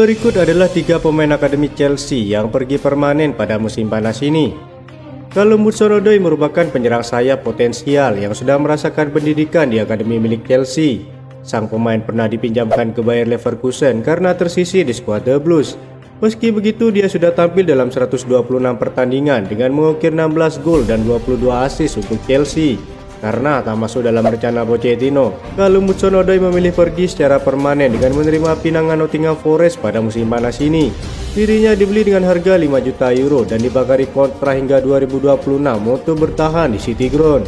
Berikut adalah 3 pemain akademi Chelsea yang pergi permanen pada musim panas ini. Callum Hudson-Odoi merupakan penyerang sayap potensial yang sudah merasakan pendidikan di akademi milik Chelsea. Sang pemain pernah dipinjamkan ke Bayer Leverkusen karena tersisih di skuad The Blues. Meski begitu, dia sudah tampil dalam 126 pertandingan dengan mengukir 16 gol dan 22 assist untuk Chelsea. Karena tak masuk dalam rencana Pochettino, Callum Hudson-Odoi memilih pergi secara permanen dengan menerima pinangan Nottingham Forest pada musim panas ini. Dirinya dibeli dengan harga 5 juta euro dan dibakari kontrak hingga 2026 untuk bertahan di City Ground.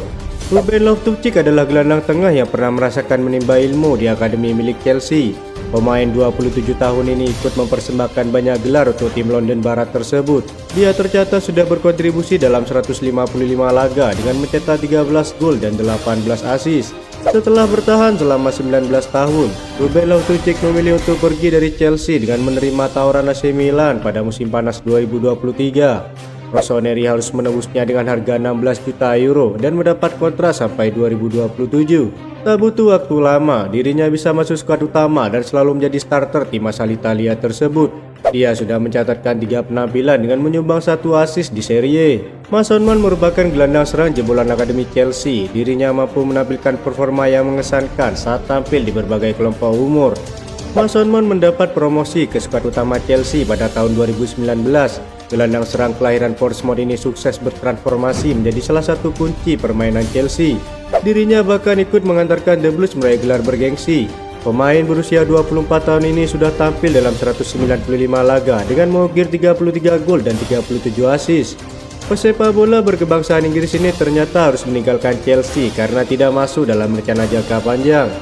Ruben Loftus-Cheek adalah gelandang tengah yang pernah merasakan menimba ilmu di akademi milik Chelsea. Pemain 27 tahun ini ikut mempersembahkan banyak gelar untuk tim London Barat tersebut. Dia tercatat sudah berkontribusi dalam 155 laga dengan mencetak 13 gol dan 18 assist. Setelah bertahan selama 19 tahun, Ruben Loftus-Cheek memilih untuk pergi dari Chelsea dengan menerima tawaran AC Milan pada musim panas 2023. Rossoneri harus menebusnya dengan harga 16 juta euro dan mendapat kontrak sampai 2027. Tak butuh waktu lama, dirinya bisa masuk skuad utama dan selalu menjadi starter tim asal Italia tersebut. Dia sudah mencatatkan 3 penampilan dengan menyumbang 1 assist di Serie A. Mason Mount merupakan gelandang serang jebolan akademi Chelsea. Dirinya mampu menampilkan performa yang mengesankan saat tampil di berbagai kelompok umur. Mason Mount mendapat promosi ke skuad utama Chelsea pada tahun 2019. Gelandang serang kelahiran Portsmouth ini sukses bertransformasi menjadi salah satu kunci permainan Chelsea. Dirinya bahkan ikut mengantarkan The Blues meraih gelar bergengsi. Pemain berusia 24 tahun ini sudah tampil dalam 195 laga dengan mengukir 33 gol dan 37 assist. Pesepak bola berkebangsaan Inggris ini ternyata harus meninggalkan Chelsea karena tidak masuk dalam rencana jangka panjang.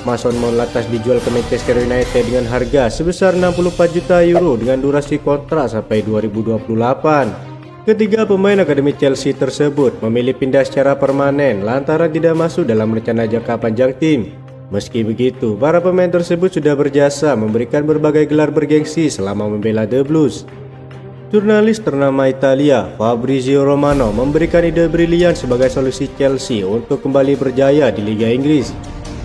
Mason Mount lantas dijual ke Manchester United dengan harga sebesar 64 juta euro dengan durasi kontrak sampai 2028. Ketiga pemain akademi Chelsea tersebut memilih pindah secara permanen lantaran tidak masuk dalam rencana jangka panjang tim. Meski begitu, para pemain tersebut sudah berjasa memberikan berbagai gelar bergengsi selama membela The Blues. Jurnalis ternama Italia, Fabrizio Romano, memberikan ide brilian sebagai solusi Chelsea untuk kembali berjaya di Liga Inggris.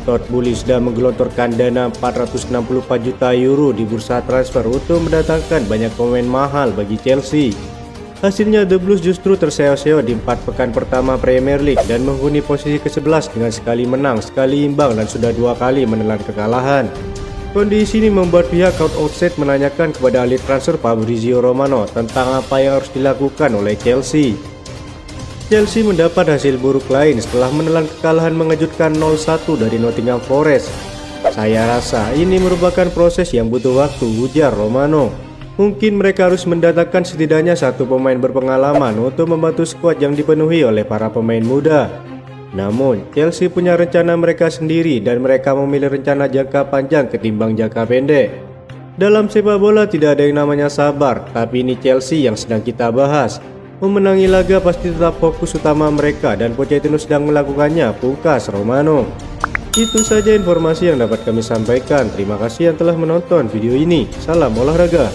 Todd Boehly sudah menggelontorkan dana 464 juta euro di bursa transfer untuk mendatangkan banyak pemain mahal bagi Chelsea. Hasilnya The Blues justru terseok-seok di 4 pekan pertama Premier League dan menghuni posisi ke-11 dengan sekali menang, sekali imbang dan sudah 2 kali menelan kekalahan. Kondisi ini membuat pihak Out Offset menanyakan kepada ahli transfer Fabrizio Romano tentang apa yang harus dilakukan oleh Chelsea. Chelsea mendapat hasil buruk lain setelah menelan kekalahan mengejutkan 0-1 dari Nottingham Forest. Saya rasa ini merupakan proses yang butuh waktu, ujar Romano. Mungkin mereka harus mendatangkan setidaknya 1 pemain berpengalaman untuk membantu skuad yang dipenuhi oleh para pemain muda. Namun, Chelsea punya rencana mereka sendiri dan mereka memilih rencana jangka panjang ketimbang jangka pendek. Dalam sepak bola tidak ada yang namanya sabar, tapi ini Chelsea yang sedang kita bahas. Memenangi laga pasti tetap fokus utama mereka dan Pochettino sedang melakukannya, pungkas Romano. Itu saja informasi yang dapat kami sampaikan. Terima kasih yang telah menonton video ini. Salam olahraga.